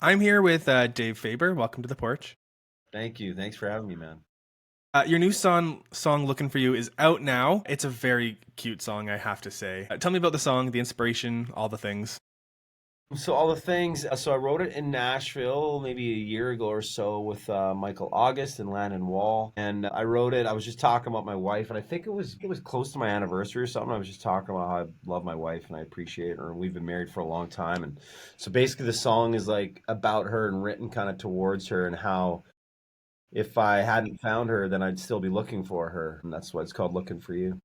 I'm here with Dave Faber. Welcome to the porch. Thank you. Thanks for having me, man. Your new song "Looking for You" is out now. It's a very cute song, I have to say. Tell me about the song, the inspiration, all the things. So all the things. So I wrote it in Nashville maybe a year ago or so with Michael August and Landon Wall, and I wrote it. I was just talking about my wife, and I think it was close to my anniversary or something. I was just talking about how I love my wife and I appreciate her, and we've been married for a long time. And so basically, the song is like about her and written kind of towards her, and how if I hadn't found her, then I'd still be looking for her, and that's why it's called "Looking for You."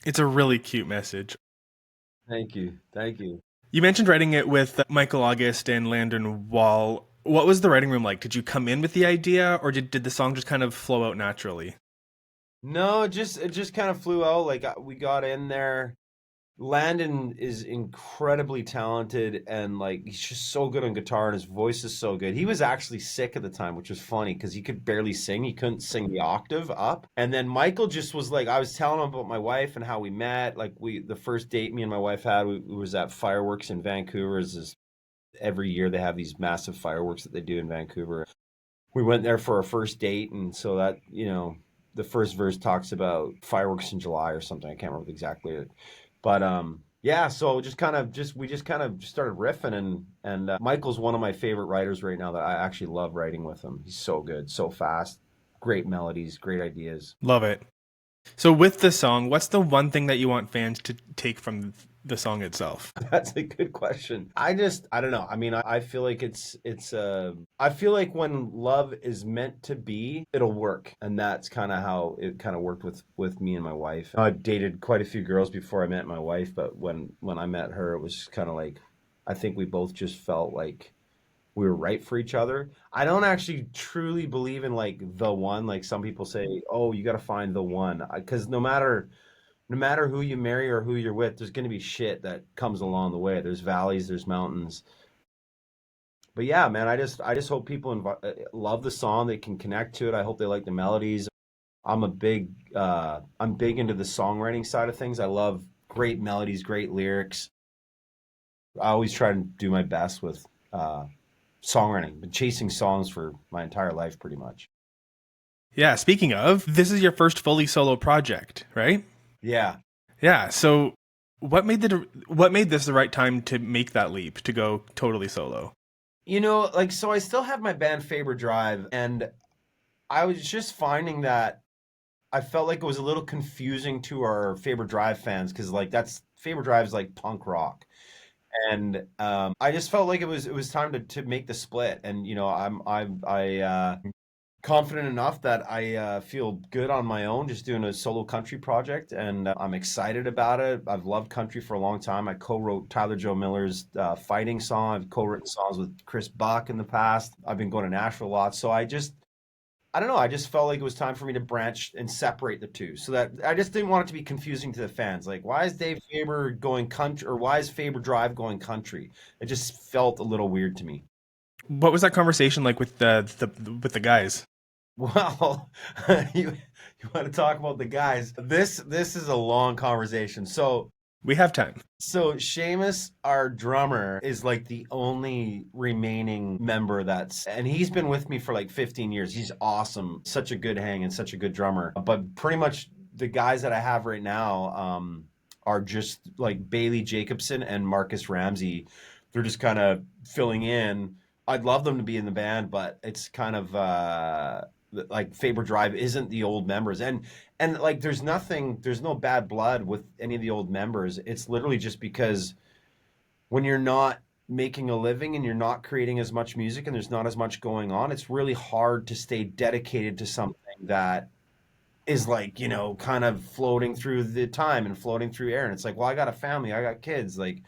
It's a really cute message. Thank you. Thank you. You mentioned writing it with Michael August and Landon Wall. What was the writing room like? Did you come in with the idea, or did the song just kind of flow out naturally? No, it just kind of flew out. Like we got in there. Landon is incredibly talented and like he's just so good on guitar and his voice is so good. He was actually sick at the time, which was funny because he could barely sing. He couldn't sing the octave up. And then Michael just was like, I was telling him about my wife and how we met. Like the first date me and my wife had, we was at fireworks in Vancouver. Every year they have these massive fireworks that they do in Vancouver. We went there for our first date, and so that the first verse talks about fireworks in July or something. I can't remember the exact lyric, but yeah. So just kind of just we just kind of started riffing, and Michael's one of my favorite writers right now that I actually love writing with him. He's so good, so fast, great melodies, great ideas. Love it. So with the song, what's the one thing that you want fans to take from the song itself? That's a good question. I don't know. I mean, I feel like I feel like when love is meant to be, it'll work. And that's kind of how it kind of worked with me and my wife. I dated quite a few girls before I met my wife, but when I met her, it was kind of like I think we both just felt like we were right for each other. I don't actually truly believe in like the one, like some people say, "Oh, you got to find the one." Because no matter who you marry or who you're with, there's going to be shit that comes along the way. There's valleys, there's mountains. But yeah, man, I just hope people love the song. They can connect to it. I hope they like the melodies. I'm big into the songwriting side of things. I love great melodies, great lyrics. I always try to do my best with songwriting. Been chasing songs for my entire life, pretty much. Yeah, speaking of, this is your first fully solo project, right? Yeah. Yeah. So, what made this the right time to make that leap to go totally solo? Like, so I still have my band Faber Drive, and I was just finding that I felt like it was a little confusing to our Faber Drive fans because like that's Faber Drive's like punk rock, and I just felt like it was time to make the split, and I confident enough that I feel good on my own just doing a solo country project, and I'm excited about it. I've loved country for a long time. I co-wrote Tyler Joe Miller's Fighting song. I've co-written songs with Chris Buck in the past. I've been going to Nashville a lot, so I don't know. I just felt like it was time for me to branch and separate the two, so that I just didn't want it to be confusing to the fans. Like, why is Dave Faber going country, or why is Faber Drive going country? It just felt a little weird to me. What was that conversation like with the guys? Well, you want to talk about the guys? This is a long conversation. So We have time. so Seamus, our drummer, is like the only remaining member and he's been with me for like 15 years. He's awesome, such a good hang and such a good drummer. But pretty much the guys that I have right now are just like Bailey Jacobson and Marcus Ramsey. They're just kind of filling in. I'd love them to be in the band, but it's kind of like Faber Drive isn't the old members, and like there's no bad blood with any of the old members. It's literally just because when you're not making a living and you're not creating as much music and there's not as much going on, it's really hard to stay dedicated to something that is like, kind of floating through the time and floating through air. And it's like, well, I got a family, I got kids, like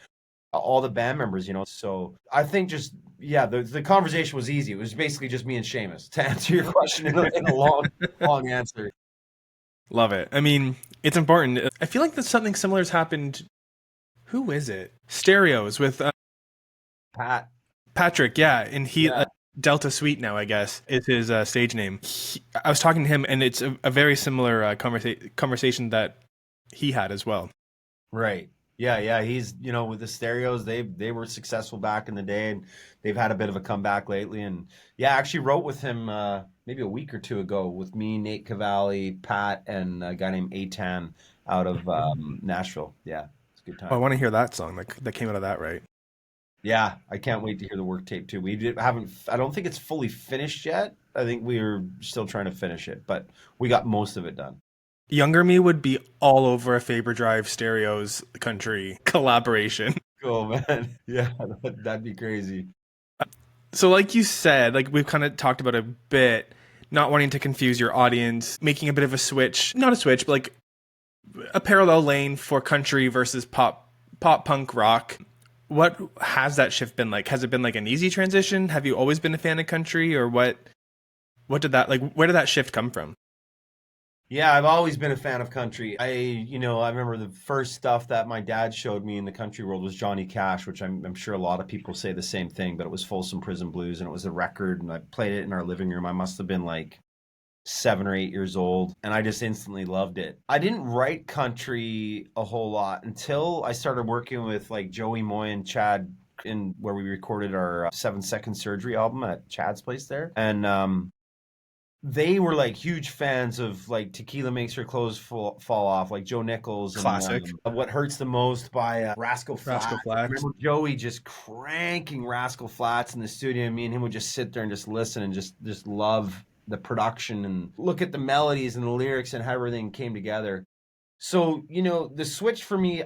all the band members. So I think just yeah, the conversation was easy. It was basically just me and Seamus to answer your question in a long answer. Love it. I mean, it's important. I feel like that something similar has happened. Who is it? Stereos with Pat, Patrick. Yeah, and he yeah, Delta Sweet now, I guess, is his stage name. I was talking to him, and it's a very similar conversation that he had as well. right. Yeah, yeah, he's, with the stereos, they were successful back in the day, and they've had a bit of a comeback lately. And yeah, I actually wrote with him maybe a week or two ago with me, Nate Cavalli, Pat, and a guy named Atan out of Nashville. Yeah, it's a good Oh, I time. want to hear that song that came out of that, right? Yeah, I can't wait to hear the work tape too. Haven't, I don't think it's fully finished yet. I think we're still trying to finish it, but we got most of it done. Younger me would be all over a Faber Drive Stereos country collaboration. Cool, man. Yeah, that'd be crazy. So, like you said, like we've kind of talked about a bit, not wanting to confuse your audience, making a bit of a switch, not a switch, but like a parallel lane for country versus pop punk rock. What has that shift been like? Has it been like an easy transition? Have you always been a fan of country, or what did that like where did that shift come from? Yeah, I've always been a fan of country. I remember the first stuff that my dad showed me in the country world was Johnny Cash, which I'm sure a lot of people say the same thing, but it was Folsom Prison Blues, and it was a record, and I played it in our living room. I must have been like 7 or 8 years old, and I just instantly loved it. I didn't write country a whole lot until I started working with like Joey Moy and Chad in where we recorded our 7 Second Surgery album at Chad's place there. And they were like huge fans of like Tequila Makes Your Clothes Fall Off, like Joe Nichols, and Classic. What Hurts the Most by Rascal Flatts. Rascal I Flatts. remember Joey just cranking Rascal Flatts in the studio, and me and him would just sit there and just listen and just love the production and look at the melodies and the lyrics and how everything came together. So, the switch for me,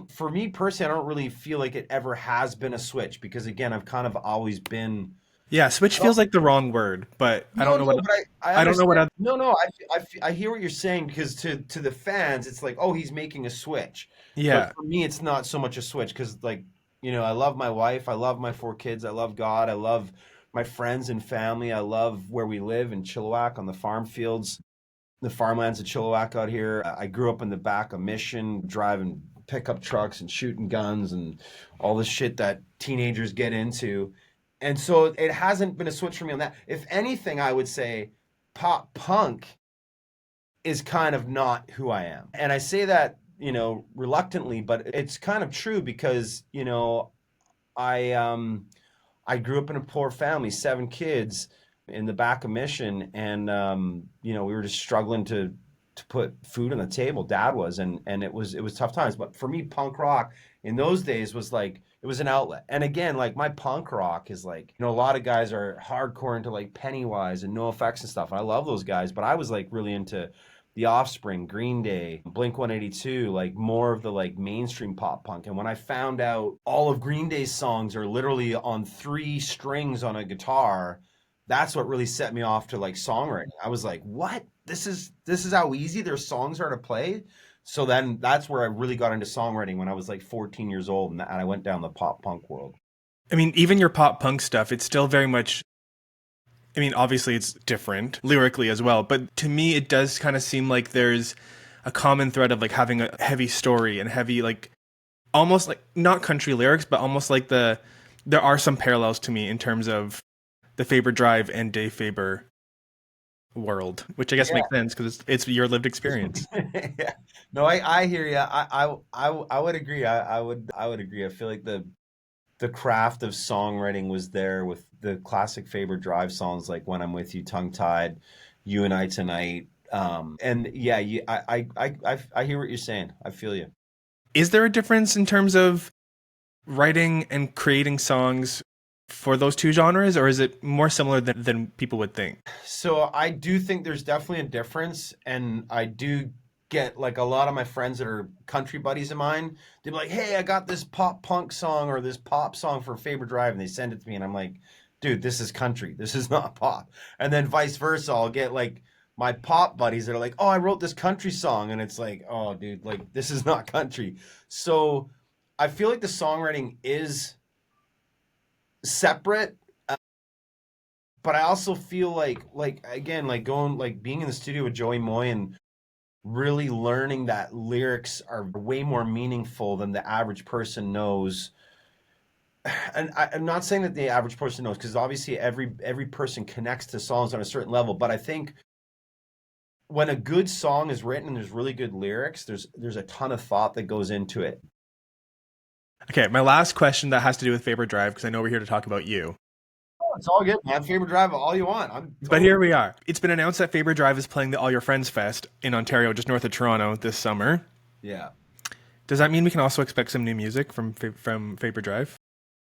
for me personally, I don't really feel like it ever has been a switch because again, I've kind of always been. Yeah, switch I don't feels like the wrong word, but I No, don't know no, what but I I don't know what understand. No, no, I hear what you're saying because to the fans, it's like, oh, he's making a switch. But yeah. for me, it's not so much a switch because, like, I love my wife, I love my 4 kids, I love God, I love my friends and family, I love where we live in Chilliwack on the farm fields, the farmlands of Chilliwack out here. I grew up in the back of Mission, driving pickup trucks and shooting guns and all the shit that teenagers get into. And so it hasn't been a switch for me on that. If anything, I would say pop punk is kind of not who I am. And I say that, reluctantly, but it's kind of true because, I grew up in a poor family, 7 kids in the back of Mission, and we were just struggling to put food on the table. Dad was, and it was tough times. But for me, punk rock in those days was like it was an outlet. And again, like my punk rock is like a lot of guys are hardcore into like Pennywise and NoFX and stuff. And I love those guys, but I was like really into the Offspring, Green Day, Blink 182, like more of the like mainstream pop punk. And when I found out all of Green Day's songs are literally on 3 strings on a guitar, that's what really set me off to like songwriting. I was like, "What? This is how easy their songs are to play." So then that's where I really got into songwriting when I was like 14 years old, and I went down the pop punk world. I mean, even your pop punk stuff, it's still very much I mean, obviously it's different lyrically as well, but to me it does kind of seem like there's a common thread of like having a heavy story and heavy like almost like not country lyrics, but almost like there are some parallels to me in terms of the Faber Drive and Dave Faber world, which I guess Yeah. makes sense because it's your lived experience. Yeah. No, I hear you. I would agree. I would agree. I feel like the craft of songwriting was there with the classic Faber Drive songs like "When I'm With You," "Tongue Tied," "You and I Tonight." And yeah, I hear what you're saying. I feel you. Is there a difference in terms of writing and creating songs for those two genres, or is it more similar than people would think? So I do think there's definitely a difference, and I do get like a lot of my friends that are country buddies of mine. They're like, "Hey, I got this pop punk song or this pop song for Faber Drive," and they send it to me, and I'm like, "Dude, this is country. This is not pop." And then vice versa, I'll get like my pop buddies that are like, "Oh, I wrote this country song," and it's like, "Oh, dude, like this is not country." So I feel like the songwriting is separate, but I also feel like again, like going like being in the studio with Joey Moy and really learning that lyrics are way more meaningful than the average person knows. And I'm not saying that the average person knows because obviously every person connects to songs on a certain level, but I think when a good song is written and there's really good lyrics, there's a ton of thought that goes into it. Okay, my last question that has to do with Faber Drive, because I know we're here to talk about you. Oh, it's all good, man. Faber Drive, all you want. I'm But totally. here we are. It's been announced that Faber Drive is playing the All Your Friends Fest in Ontario, just north of Toronto, this summer. Yeah. Does that mean we can also expect some new music from Faber Drive?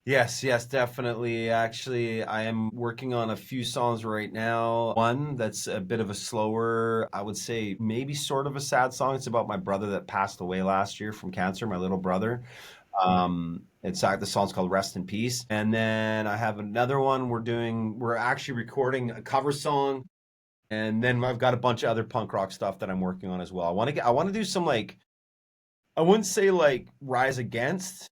Yes, yes, definitely. Actually, I am working on a few songs right now. One that's a bit of a slower, I would say maybe sort of a sad song. It's about my brother that passed away last year from cancer, my little brother. The song's called Rest in Peace. And then I have another one we're actually recording a cover song. And then I've got a bunch of other punk rock stuff that I'm working on as well. I want to do some like, I wouldn't say like Rise Against,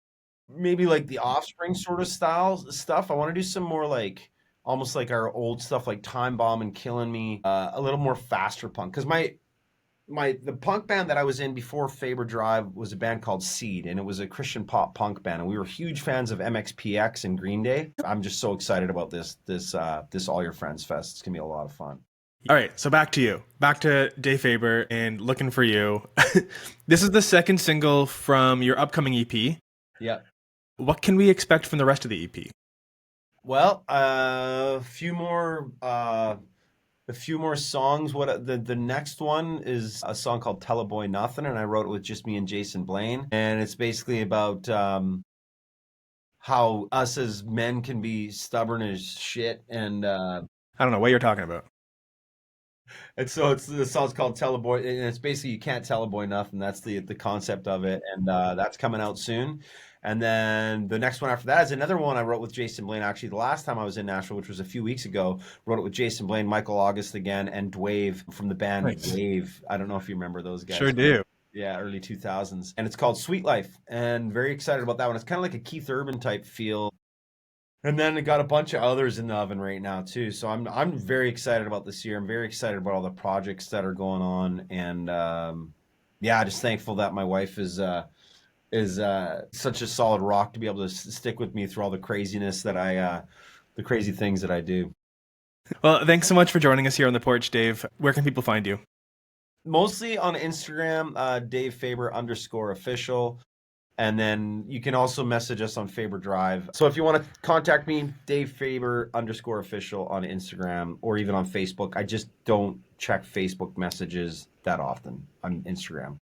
maybe like the Offspring sort of style stuff. I want to do some more like almost like our old stuff, like Time Bomb and Killing Me, a little more faster punk. Because the punk band that I was in before Faber Drive was a band called Seed, and it was a Christian pop punk band, and we were huge fans of MXPX and Green Day. I'm just so excited about this All Your Friends Fest. It's gonna be a lot of fun. All right, so back to you. Back to Dave Faber and Looking for You. This is the second single from your upcoming EP. Yeah. What can we expect from the rest of the EP? Well, a few more songs. What the next one is a song called "Tell a Boy Nothing," and I wrote it with just me and Jason Blaine, and it's basically about how us as men can be stubborn as shit, I don't know what you're talking about. and so it's the song's called "Tell a Boy," and it's basically you can't tell a boy nothing. That's the concept of it, and that's coming out soon. And then the next one after that is another one I wrote with Jason Blaine. Actually, the last time I was in Nashville, which was a few weeks ago, wrote it with Jason Blaine, Michael August again, and Dwave from the band Nice. Wave. I don't know if you remember those Sure guys. do. Yeah, early 2000s. And it's called Sweet Life, and very excited about that one. It's kind of like a Keith Urban type feel. And then it got a bunch of others in the oven right now too. So I'm very excited about this year. I'm very excited about all the projects that are going on, and yeah, just thankful that my wife is such a solid rock to be able to stick with me through all the craziness the crazy things that I do. Well, thanks so much for joining us here on the porch, Dave. Where can people find you? Mostly on Instagram, Dave Faber _ official. And then you can also message us on Faber Drive. So if you want to contact me, Dave Faber _ official on Instagram or even on Facebook. I just don't check Facebook messages that often on Instagram.